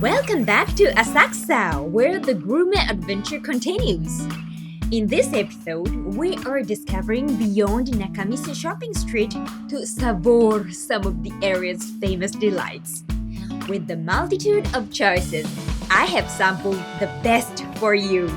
Welcome back to Asakusa, where the gourmet adventure continues. In this episode, we are discovering beyond Nakamisu shopping street to savor some of the area's famous delights. With the multitude of choices, I have sampled the best for you.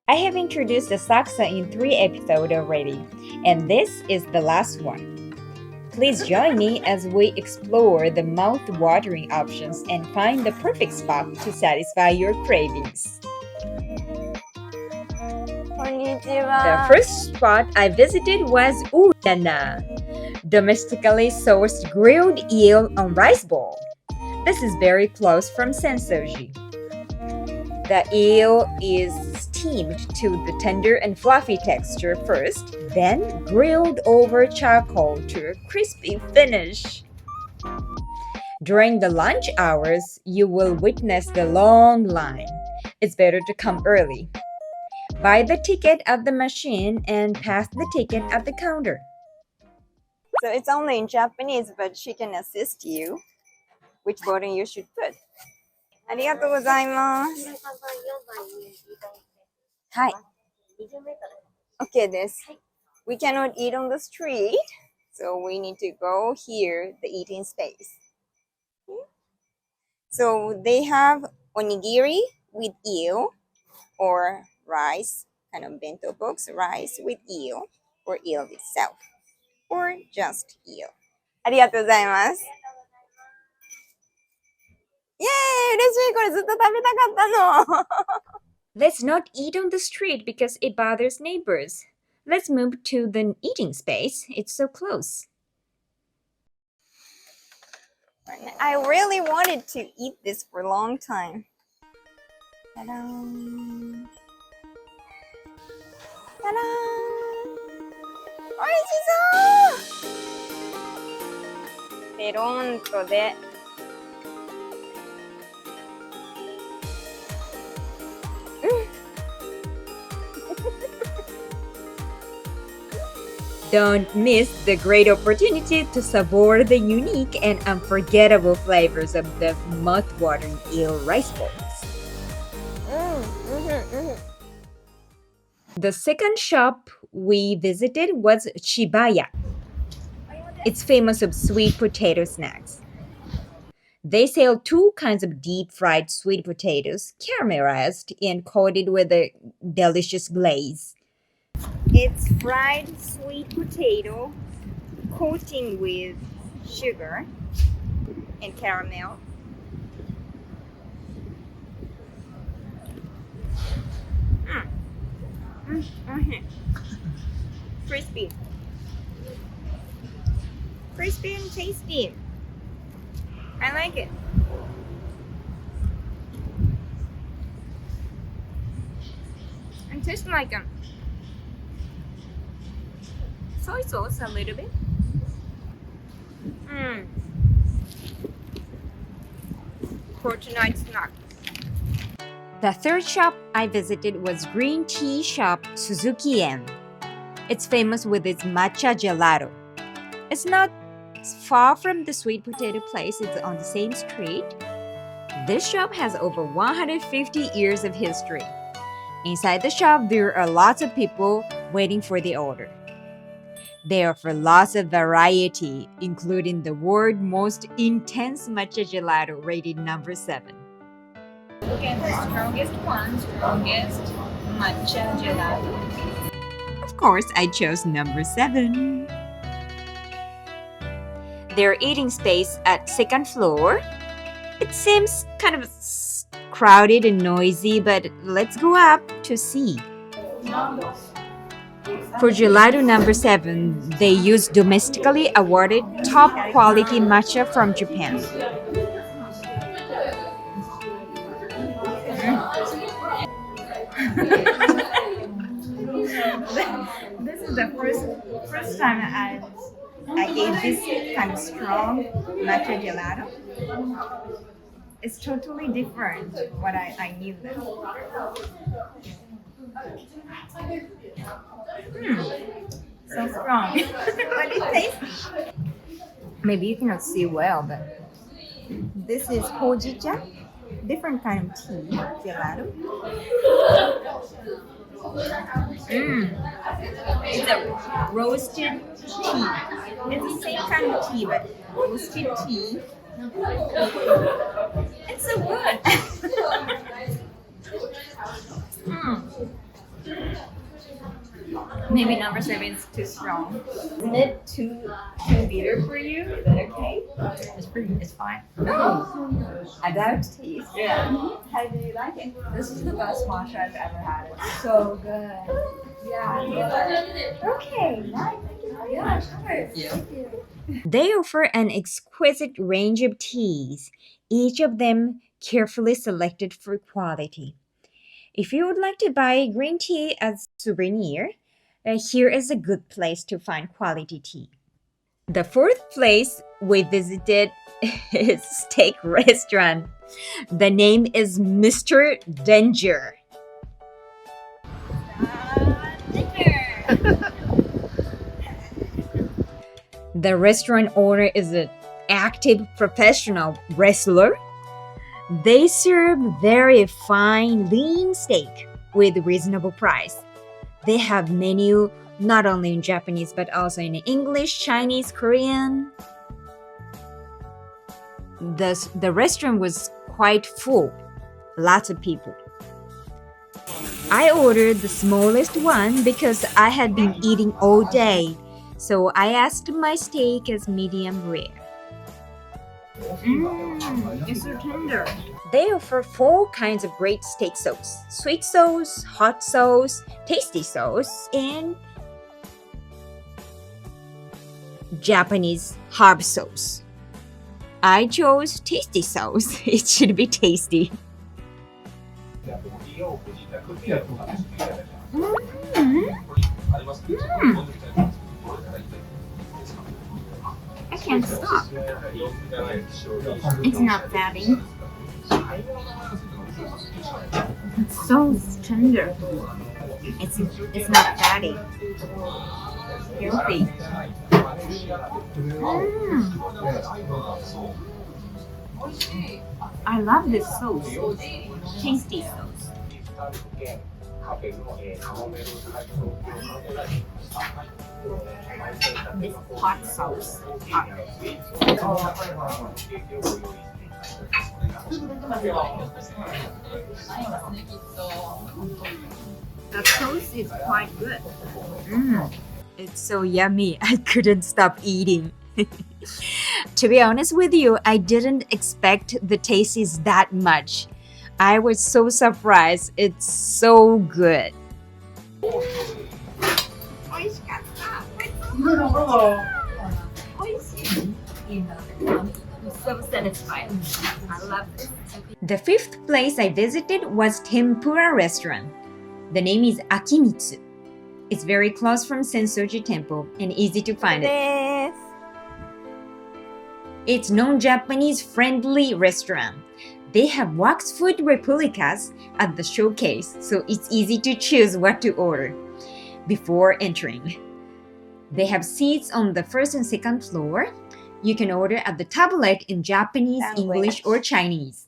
I have introduced Asakusa in 3 episodes already, and this is the last one. Please join me as we explore the mouth-watering options and find the perfect spot to satisfy your cravings. The first spot I visited was Udana, domestically sourced grilled eel on rice bowl. This is very close from Sensoji. The eel is steamed to the tender and fluffy texture first, then grilled over charcoal to a crispy finish. During the lunch hours, you will witness the long line. It's better to come early. Buy the ticket at the machine and pass the ticket at the counter. So it's only in Japanese, but she can assist you which button you should put. ありがとうございます。はい。OK です。We cannot eat on the street, so we need to go here, the eating space. So they have onigiri with eel or rice, kind of bento box, rice with eel or eel itself, or just eel. ありがとうございます。イエーイ嬉しいこれずっと食べたかったの Let's not eat on the street because it bothers neighbors. Let's move to the eating space. It's so close. I really wanted to eat this for a long time. Ta-da! Ta-da! おいしそうペロンとでDon't miss the great opportunity to savor the unique and unforgettable flavors of the mouth-watering eel rice balls. The second shop we visited was Shibaya. It's famous of sweet potato snacks. They sell 2 kinds of deep-fried sweet potatoes, caramelized and coated with a delicious glaze. It's fried sweet potato coating with sugar and caramel. Crispy. Crispy and tasty. I like it. It tastes like soy sauce a little bit. For tonight's snack. The third shop I visited was green tea shop Suzuki-en. It's famous with its matcha gelato. It's not far from the sweet potato place, it's on the same street. This shop has over 150 years of history. Inside the shop, there are lots of people waiting for the order. They offer lots of variety, including the world's most intense matcha gelato rated number 7. Look at the strongest matcha gelato. Of course, I chose number 7. Their eating space at second floor. It seems kind of crowded and noisy, but let's go up to see. For gelato number 7, they use domestically awarded top quality matcha from Japan. This is the first time I ate this kind of strong matcha gelato. It's totally different what I knew then. So strong. But it tastes. Maybe you cannot see well, but this is hojicha, different kind of tea, gelato. It's a roasted tea. It's the same kind of tea, but roasted tea. It's so good. Maybe number seven is too strong. Isn't it too bitter for you? Is that okay? It's fine. About taste. Yeah. How do you like it? This is the best matcha I've ever had. It's so good. Yeah. Okay. Nice. Thank you very much. Yeah. Thank you. They offer an exquisite range of teas, each of them carefully selected for quality. If you would like to buy green tea as a souvenir, here is a good place to find quality tea. The fourth place we visited is steak restaurant. The name is Mr. Danger. The restaurant owner is an active professional wrestler. They serve very fine lean steak with reasonable price. They have menu not only in Japanese but also in English, Chinese, Korean. The restaurant was quite full, lots of people. I ordered the smallest one because I had been eating all day, so I asked my steak as medium rare. It's so tender. They offer four kinds of great steak sauce: sweet sauce, hot sauce, tasty sauce, and Japanese herb sauce. I chose tasty sauce. It should be tasty. I can't stop. It's not fatty. It's so tender. It's not fatty. Healthy. I love this sauce. Tasty sauce. This hot sauce. The sauce is quite good. It's so yummy. I couldn't stop eating. To be honest with you, I didn't expect the taste is that much. I was so surprised. It's so good. I'm so satisfied. I love it. The fifth place I visited was Tempura restaurant. The name is Akimitsu. It's very close from Sensoji Temple and easy to find it. It's non-Japanese friendly restaurant. They have wax food replicas at the showcase, so it's easy to choose what to order before entering. They have seats on the first and second floor. You can order at the tablet in Japanese, English, or Chinese.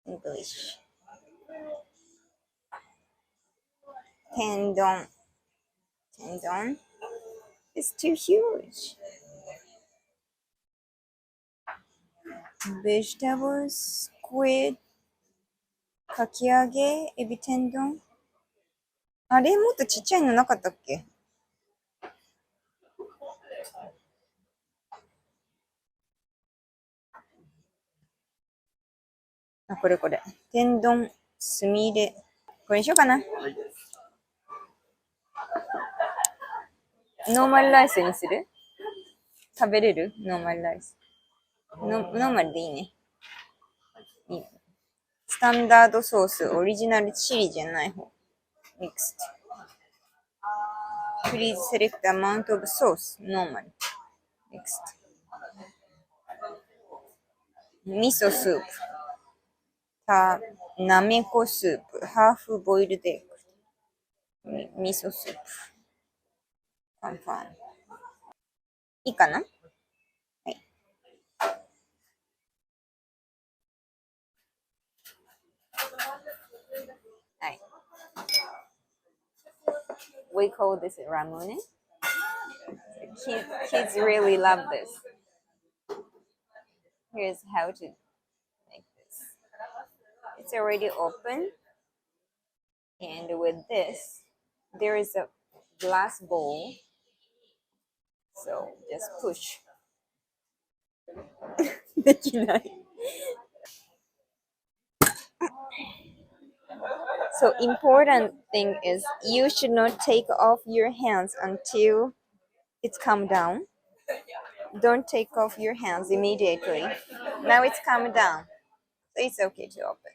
English. Tendon. Tendon is too huge. Vegetables, squid, かき揚げ、エビ天丼。あれもっとちっちゃいのなかったっけ？あ、これこれ。天丼、すみれ。これにしようかな。ノーマルライスにする？食べれる？ノーマルライス。ノーマルでいいね。いい。スタンダードソース、オリジナルチリじゃない方。Next. Please select the amount of sauce. Normal. Next. 味噌スープ。なめこスープ。ハーフボイルドエッグ。Miso soup. Fun. いいかな？はい。はい。We call this ramune. Kids really love this. Here's how to make this. It's already open, and with this, there is a glass bowl. So just push. できない。So important thing is you should not take off your hands until it's calmed down. Don't take off your hands immediately. Now it's calmed down. So it's okay to open.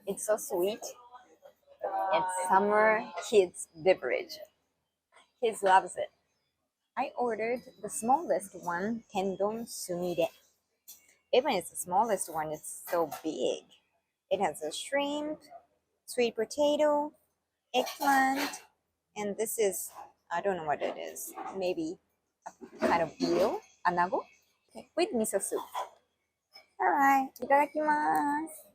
It's so sweet. It's summer kids beverage. Kids loves it. I ordered the smallest one, tendon sumire. Even it's the smallest one, it's so big. It has a shrimp, sweet potato, eggplant, and this is, I don't know what it is. Maybe a kind of eel, anago, with miso soup. Alright, いただきます。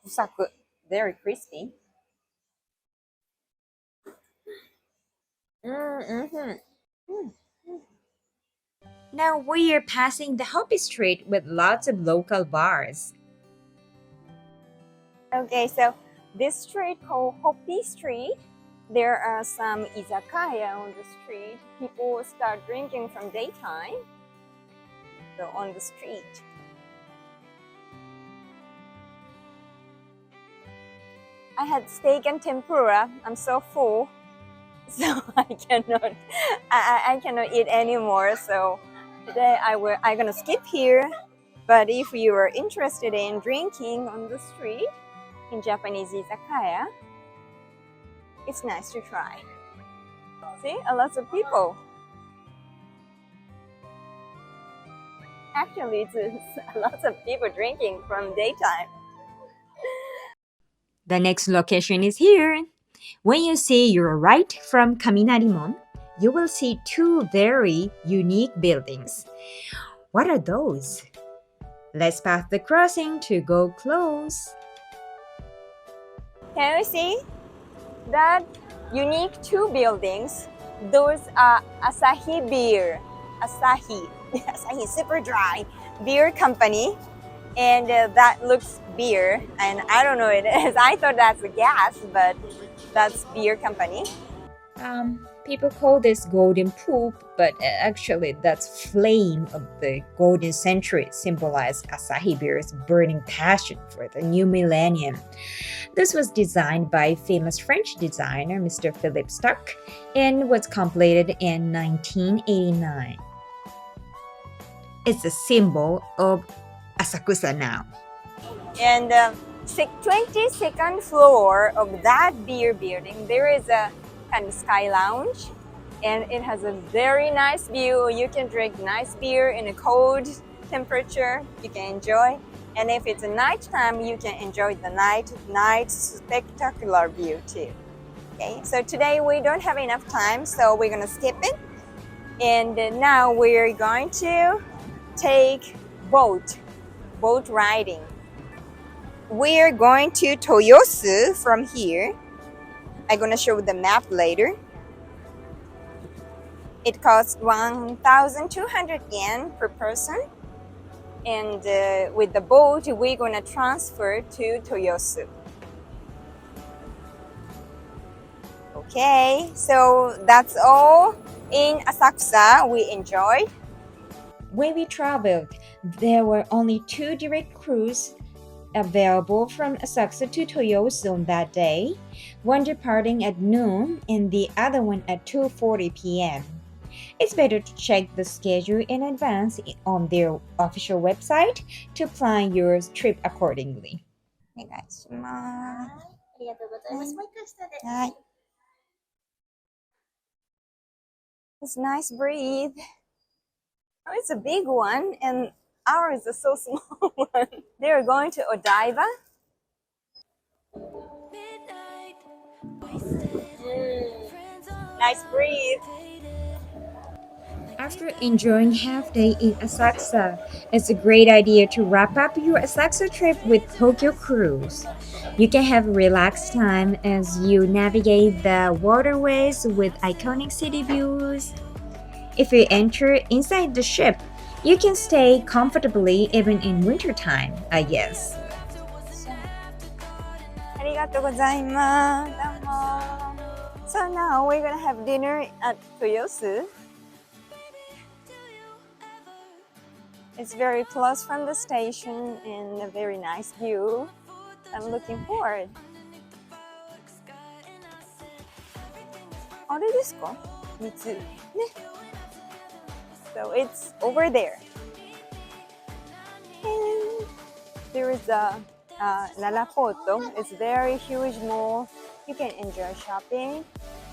Saku, very crispy. Now we are passing the Hopi Street with lots of local bars. Okay, so this street called Hopi Street, there are some izakaya on the street. People start drinking from daytime. So on the street. I had steak and tempura. I'm so full, so I cannot eat anymore. So today I'm gonna skip here. But if you are interested in drinking on the street in Japanese izakaya, it's nice to try. See, a lot of people. Actually, it's a lot of people drinking from daytime. The next location is here. When you see your right from Kaminarimon, you will see two very unique buildings. What are those? Let's pass the crossing to go close. Can you see that unique two buildings? Those are Asahi Beer. Asahi super dry beer company, and that looks beer, and I don't know what it is. I thought that's a gas, but that's beer company. People call this golden poop, but actually that's flame of the golden century, symbolized Asahi Beer's burning passion for the new millennium. This was designed by famous French designer Mr. Philippe Stuck and was completed in 1989. It's a symbol of Asakusa now. And 22nd floor of that beer building, there is a kind of sky lounge, and it has a very nice view. You can drink nice beer in a cold temperature. You can enjoy. And if it's a nighttime, you can enjoy the night spectacular view too. Okay, so today we don't have enough time, so we're gonna skip it. And now we're going to take boat riding. We're going to Toyosu from here. I'm gonna show the map later. It costs 1,200 yen per person, and with the boat we're gonna transfer to Toyosu. Okay, so that's all in Asakusa we enjoyed. When we traveled, there were only 2 direct cruises available from Asakusa to Toyosu on that day, one departing at noon and the other one at 2:40 p.m. It's better to check the schedule in advance on their official website to plan your trip accordingly. お願いします。ありがとうございます。もう一回下で。はい。It's nice breathe. Oh, it's a big one, and ours is so small one. They're going to Odaiba. Nice breathe. After enjoying half day in Asakusa, it's a great idea to wrap up your Asakusa trip with Tokyo Cruise. You can have a relaxed time as you navigate the waterways with iconic city views. If you enter inside the ship, you can stay comfortably even in wintertime, I guess. ありがとうございます。どうも。So now we're gonna have dinner at Toyosu. It's very close from the station and a very nice view. I'm looking forward. あれですか？三つね。So it's over there. And there is a Lalapoto. It's a very huge mall. You can enjoy shopping.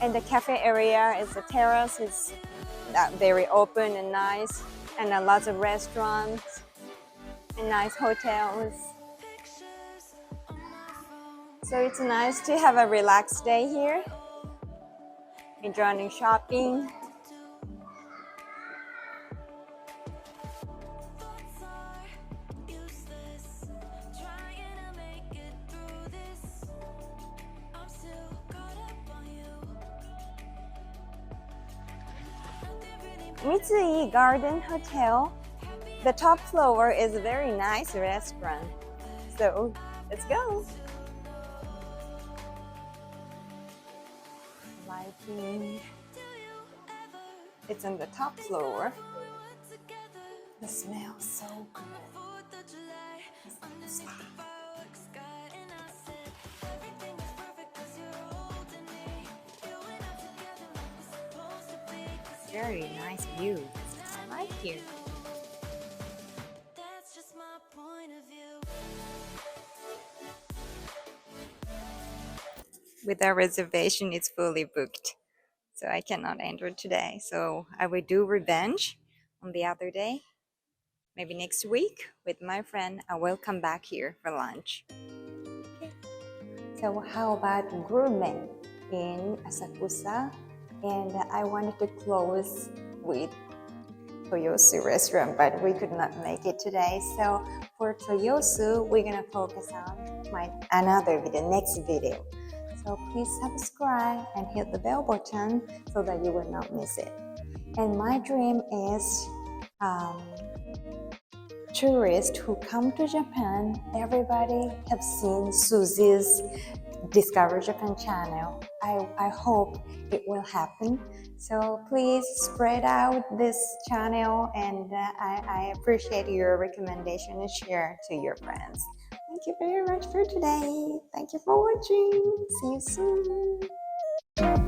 And the cafe area is the terrace. It's very open and nice. And lots of restaurants and nice hotels. So it's nice to have a relaxed day here. Enjoying shopping. Mitsui Garden Hotel. The top floor is a very nice restaurant. So let's go. Lighting. It's on the top floor. The smell is so good. Very nice view. I like here. With our reservation, it's fully booked. So I cannot enter today. So I will do revenge on the other day. Maybe next week with my friend. I will come back here for lunch. Okay. So how about gourmet in Asakusa? And I wanted to close with Toyosu restaurant, but we could not make it today. So for Toyosu, we're gonna focus on another video, next video. So please subscribe and hit the bell button so that you will not miss it. And my dream is tourists who come to Japan, everybody have seen Suzy's Discover Japan channel. I hope it will happen. So please spread out this channel, and I appreciate your recommendation and share to your friends. Thank you very much for today. Thank you for watching. See you soon.